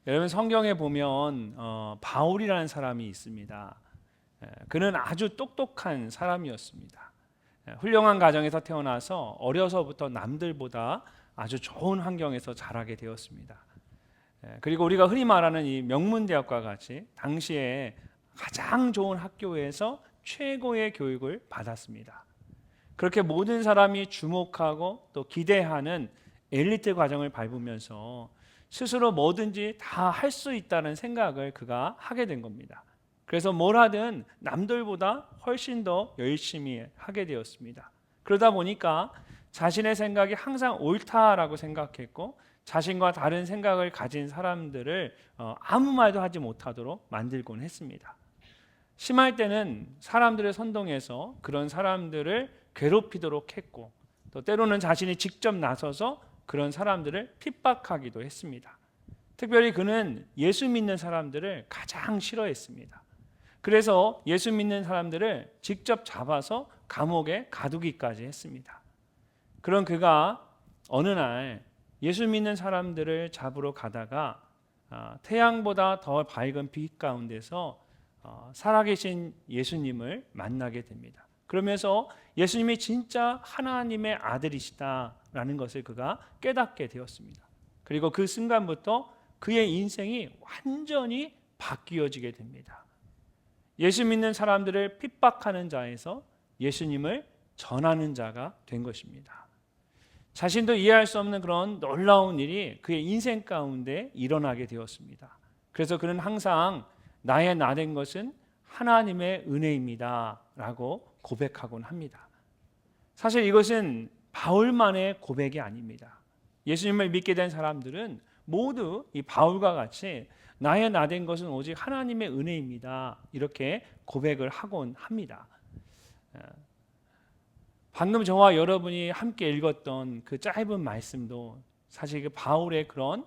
여러분 성경에 보면 바울이라는 사람이 있습니다. 그는 아주 똑똑한 사람이었습니다. 훌륭한 가정에서 태어나서 어려서부터 남들보다 아주 좋은 환경에서 자라게 되었습니다. 그리고 우리가 흔히 말하는 이 명문대학과 같이 당시에 가장 좋은 학교에서 최고의 교육을 받았습니다. 그렇게 모든 사람이 주목하고 또 기대하는 엘리트 과정을 밟으면서 스스로 뭐든지 다 할 수 있다는 생각을 그가 하게 된 겁니다. 그래서 뭘 하든 남들보다 훨씬 더 열심히 하게 되었습니다. 그러다 보니까 자신의 생각이 항상 옳다라고 생각했고 자신과 다른 생각을 가진 사람들을 아무 말도 하지 못하도록 만들곤 했습니다. 심할 때는 사람들을 선동해서 그런 사람들을 괴롭히도록 했고 또 때로는 자신이 직접 나서서 그런 사람들을 핍박하기도 했습니다. 특별히 그는 예수 믿는 사람들을 가장 싫어했습니다. 그래서 예수 믿는 사람들을 직접 잡아서 감옥에 가두기까지 했습니다. 그런 그가 어느 날 예수 믿는 사람들을 잡으러 가다가 태양보다 더 밝은 빛 가운데서 살아계신 예수님을 만나게 됩니다. 그러면서 예수님이 진짜 하나님의 아들이시다라는 것을 그가 깨닫게 되었습니다. 그리고 그 순간부터 그의 인생이 완전히 바뀌어지게 됩니다. 예수 믿는 사람들을 핍박하는 자에서 예수님을 전하는 자가 된 것입니다. 자신도 이해할 수 없는 그런 놀라운 일이 그의 인생 가운데 일어나게 되었습니다. 그래서 그는 항상 나의 나된 것은 하나님의 은혜입니다 라고 고백하곤 합니다. 사실 이것은 바울만의 고백이 아닙니다. 예수님을 믿게 된 사람들은 모두 이 바울과 같이 나의 나된 것은 오직 하나님의 은혜입니다 이렇게 고백을 하곤 합니다. 방금 저와 여러분이 함께 읽었던 그 짧은 말씀도 사실 그 바울의 그런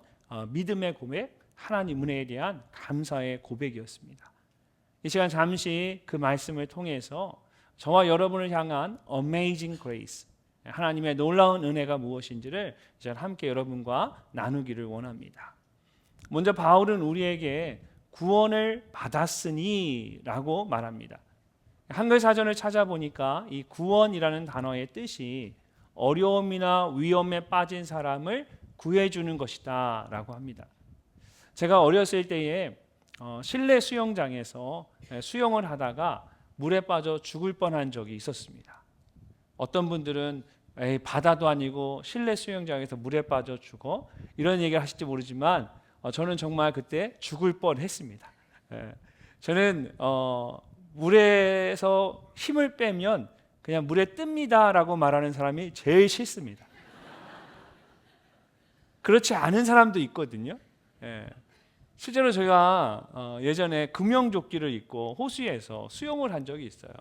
믿음의 고백, 하나님 은혜에 대한 감사의 고백이었습니다. 이 시간 잠시 그 말씀을 통해서 저와 여러분을 향한 Amazing Grace, 하나님의 놀라운 은혜가 무엇인지를 이제 함께 여러분과 나누기를 원합니다. 먼저 바울은 우리에게 구원을 받았으니 라고 말합니다. 한글 사전을 찾아보니까 이 구원이라는 단어의 뜻이 어려움이나 위험에 빠진 사람을 구해주는 것이다 라고 합니다. 제가 어렸을 때에 실내 수영장에서 수영을 하다가 물에 빠져 죽을 뻔한 적이 있었습니다. 어떤 분들은 바다도 아니고 실내 수영장에서 물에 빠져 죽어 이런 얘기를 하실지 모르지만 저는 정말 그때 죽을 뻔했습니다. 저는 물에서 힘을 빼면 그냥 물에 뜹니다라고 말하는 사람이 제일 싫습니다. 그렇지 않은 사람도 있거든요. 실제로 제가 예전에 구명조끼를 입고 호수에서 수영을 한 적이 있어요.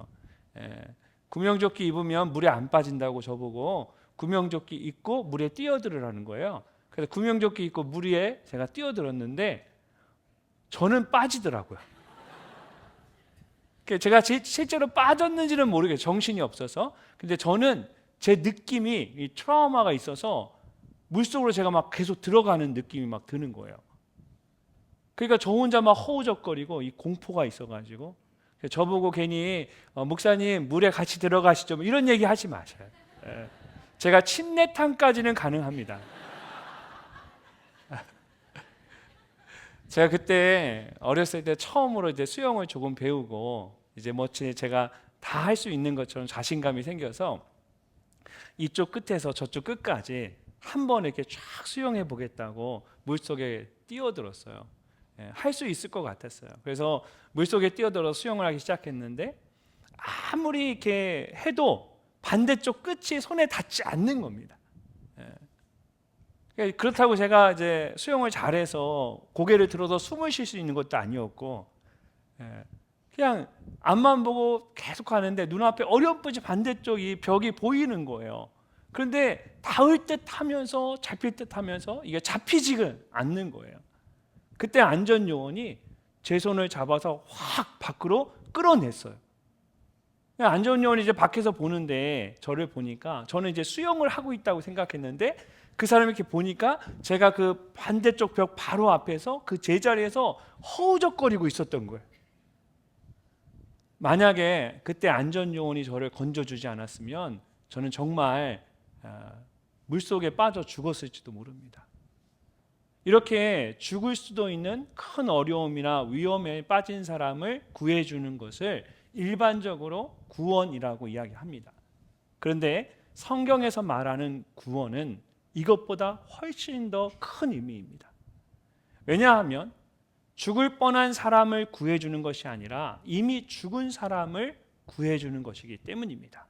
구명조끼 입으면 물에 안 빠진다고 저보고 구명조끼 입고 물에 뛰어들으라는 거예요. 그래서 구명조끼 입고 물 위에 제가 뛰어들었는데 저는 빠지더라고요. 제가 실제로 빠졌는지는 모르겠어요. 정신이 없어서. 근데 저는 제 느낌이 이 트라우마가 있어서 물속으로 제가 막 계속 들어가는 느낌이 막 드는 거예요. 그러니까 저 혼자 막 허우적거리고 이 공포가 있어가지고 저보고 괜히 목사님 물에 같이 들어가시죠 이런 얘기 하지 마세요. 제가 침례탕까지는 가능합니다. 제가 그때 어렸을 때 처음으로 이제 수영을 조금 배우고 이제 제가 다 할 수 있는 것처럼 자신감이 생겨서 이쪽 끝에서 저쪽 끝까지 한 번 이렇게 쫙 수영해 보겠다고 물속에 뛰어들었어요. 할 수 있을 것 같았어요. 그래서 물속에 뛰어들어 수영을 하기 시작했는데 아무리 이렇게 해도 반대쪽 끝이 손에 닿지 않는 겁니다. 그렇다고 제가 이제 수영을 잘해서 고개를 들어서 숨을 쉴 수 있는 것도 아니었고 그냥 앞만 보고 계속 하는데 눈앞에 어렴풋이 반대쪽 이 벽이 보이는 거예요. 그런데 닿을 듯 하면서 잡힐 듯 하면서 이게 잡히지가 않는 거예요. 그때 안전요원이 제 손을 잡아서 확 밖으로 끌어냈어요. 안전요원이 이제 밖에서 보는데 저를 보니까 저는 이제 수영을 하고 있다고 생각했는데 그 사람이 이렇게 보니까 제가 그 반대쪽 벽 바로 앞에서 그 제자리에서 허우적거리고 있었던 거예요. 만약에 그때 안전요원이 저를 건져주지 않았으면 저는 정말 물속에 빠져 죽었을지도 모릅니다. 이렇게 죽을 수도 있는 큰 어려움이나 위험에 빠진 사람을 구해주는 것을 일반적으로 구원이라고 이야기합니다. 그런데 성경에서 말하는 구원은 이것보다 훨씬 더 큰 의미입니다. 왜냐하면 죽을 뻔한 사람을 구해주는 것이 아니라 이미 죽은 사람을 구해주는 것이기 때문입니다.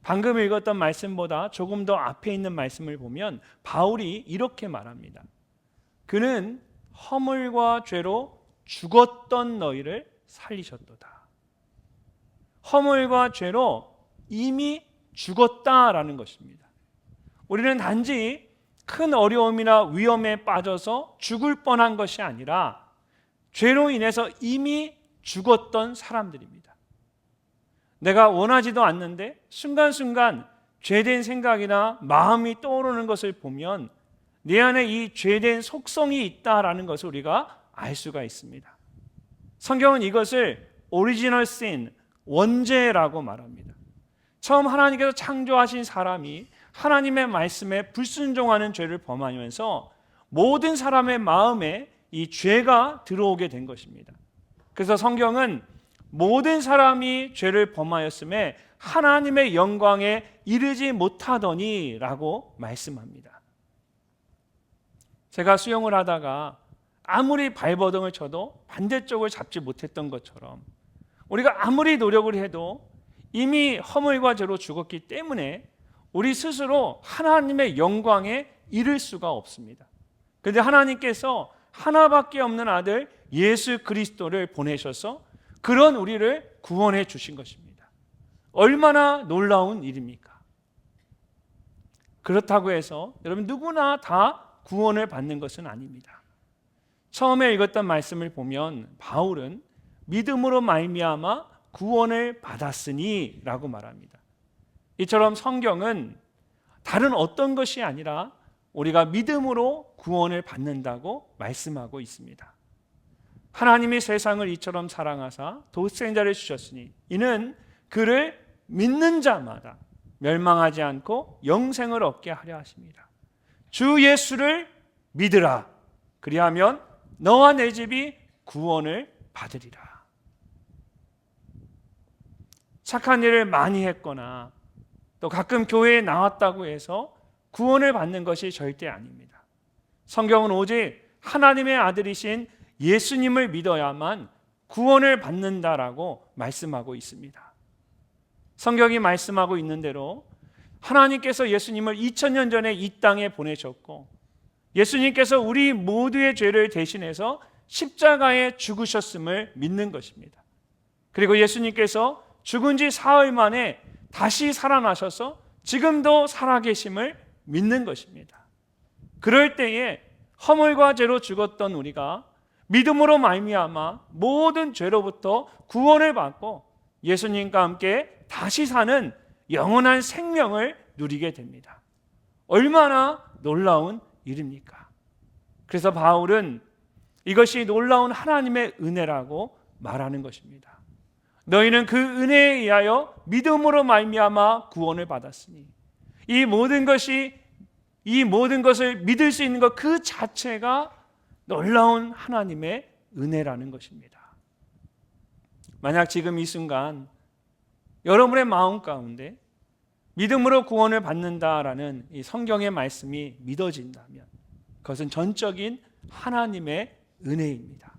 방금 읽었던 말씀보다 조금 더 앞에 있는 말씀을 보면 바울이 이렇게 말합니다. 그는 허물과 죄로 죽었던 너희를 살리셨도다. 허물과 죄로 이미 죽었다라는 것입니다. 우리는 단지 큰 어려움이나 위험에 빠져서 죽을 뻔한 것이 아니라 죄로 인해서 이미 죽었던 사람들입니다. 내가 원하지도 않는데 순간순간 죄된 생각이나 마음이 떠오르는 것을 보면 내 안에 이 죄된 속성이 있다라는 것을 우리가 알 수가 있습니다. 성경은 이것을 오리지널 sin, 원죄라고 말합니다. 처음 하나님께서 창조하신 사람이 하나님의 말씀에 불순종하는 죄를 범하면서 모든 사람의 마음에 이 죄가 들어오게 된 것입니다. 그래서 성경은 모든 사람이 죄를 범하였음에 하나님의 영광에 이르지 못하더니 라고 말씀합니다. 제가 수영을 하다가 아무리 발버둥을 쳐도 반대쪽을 잡지 못했던 것처럼 우리가 아무리 노력을 해도 이미 허물과 죄로 죽었기 때문에 우리 스스로 하나님의 영광에 이를 수가 없습니다. 그런데 하나님께서 하나밖에 없는 아들 예수 그리스도를 보내셔서 그런 우리를 구원해 주신 것입니다. 얼마나 놀라운 일입니까? 그렇다고 해서 여러분 누구나 다 구원을 받는 것은 아닙니다. 처음에 읽었던 말씀을 보면 바울은 믿음으로 말미암아 구원을 받았으니 라고 말합니다. 이처럼 성경은 다른 어떤 것이 아니라 우리가 믿음으로 구원을 받는다고 말씀하고 있습니다. 하나님이 세상을 이처럼 사랑하사 독생자를 주셨으니 이는 그를 믿는 자마다 멸망하지 않고 영생을 얻게 하려 하십니다. 주 예수를 믿으라. 그리하면 너와 내 집이 구원을 받으리라. 착한 일을 많이 했거나 또 가끔 교회에 나왔다고 해서 구원을 받는 것이 절대 아닙니다. 성경은 오직 하나님의 아들이신 예수님을 믿어야만 구원을 받는다라고 말씀하고 있습니다. 성경이 말씀하고 있는 대로 하나님께서 예수님을 2000년 전에 이 땅에 보내셨고 예수님께서 우리 모두의 죄를 대신해서 십자가에 죽으셨음을 믿는 것입니다. 그리고 예수님께서 죽은 지 사흘 만에 다시 살아나셔서 지금도 살아계심을 믿는 것입니다. 그럴 때에 허물과 죄로 죽었던 우리가 믿음으로 말미암아 모든 죄로부터 구원을 받고 예수님과 함께 다시 사는 영원한 생명을 누리게 됩니다. 얼마나 놀라운 일입니까? 그래서 바울은 이것이 놀라운 하나님의 은혜라고 말하는 것입니다. 너희는 그 은혜에 의하여 믿음으로 말미암아 구원을 받았으니 이 모든 것을 믿을 수 있는 것 그 자체가 놀라운 하나님의 은혜라는 것입니다. 만약 지금 이 순간 여러분의 마음 가운데 믿음으로 구원을 받는다라는 이 성경의 말씀이 믿어진다면 그것은 전적인 하나님의 은혜입니다.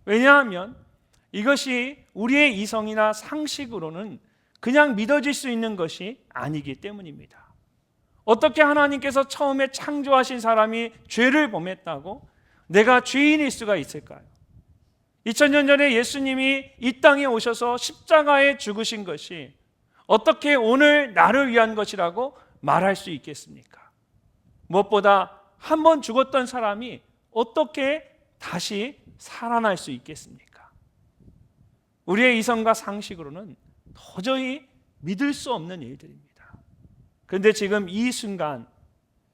왜냐하면 이것이 우리의 이성이나 상식으로는 그냥 믿어질 수 있는 것이 아니기 때문입니다. 어떻게 하나님께서 처음에 창조하신 사람이 죄를 범했다고 내가 죄인일 수가 있을까요? 2000년 전에 예수님이 이 땅에 오셔서 십자가에 죽으신 것이 어떻게 오늘 나를 위한 것이라고 말할 수 있겠습니까? 무엇보다 한 번 죽었던 사람이 어떻게 다시 살아날 수 있겠습니까? 우리의 이성과 상식으로는 도저히 믿을 수 없는 일들입니다. 그런데 지금 이 순간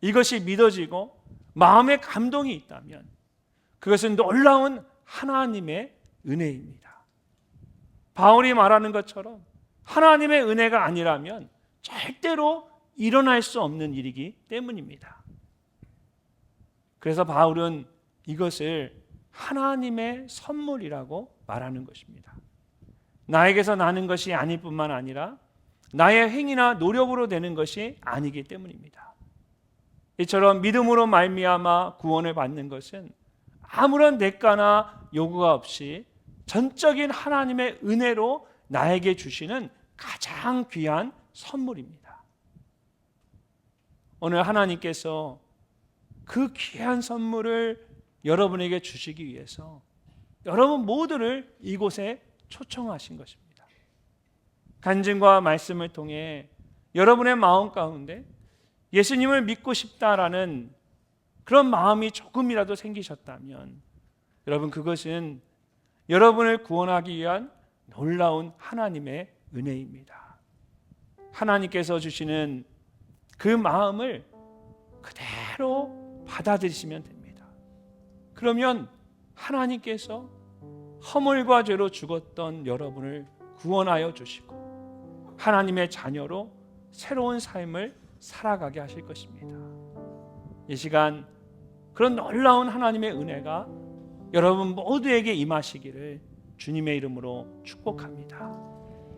이것이 믿어지고 마음에 감동이 있다면 그것은 놀라운 하나님의 은혜입니다. 바울이 말하는 것처럼 하나님의 은혜가 아니라면 절대로 일어날 수 없는 일이기 때문입니다. 그래서 바울은 이것을 하나님의 선물이라고 말하는 것입니다. 나에게서 나는 것이 아닐 뿐만 아니라 나의 행위나 노력으로 되는 것이 아니기 때문입니다. 이처럼 믿음으로 말미암아 구원을 받는 것은 아무런 대가나 요구가 없이 전적인 하나님의 은혜로 나에게 주시는 가장 귀한 선물입니다. 오늘 하나님께서 그 귀한 선물을 여러분에게 주시기 위해서 여러분 모두를 이곳에 초청하신 것입니다. 간증과 말씀을 통해 여러분의 마음 가운데 예수님을 믿고 싶다라는 그런 마음이 조금이라도 생기셨다면 여러분 그것은 여러분을 구원하기 위한 놀라운 하나님의 은혜입니다. 하나님께서 주시는 그 마음을 그대로 받아들이시면 됩니다. 그러면 하나님께서 허물과 죄로 죽었던 여러분을 구원하여 주시고 하나님의 자녀로 새로운 삶을 살아가게 하실 것입니다. 이 시간 그런 놀라운 하나님의 은혜가 여러분 모두에게 임하시기를 주님의 이름으로 축복합니다.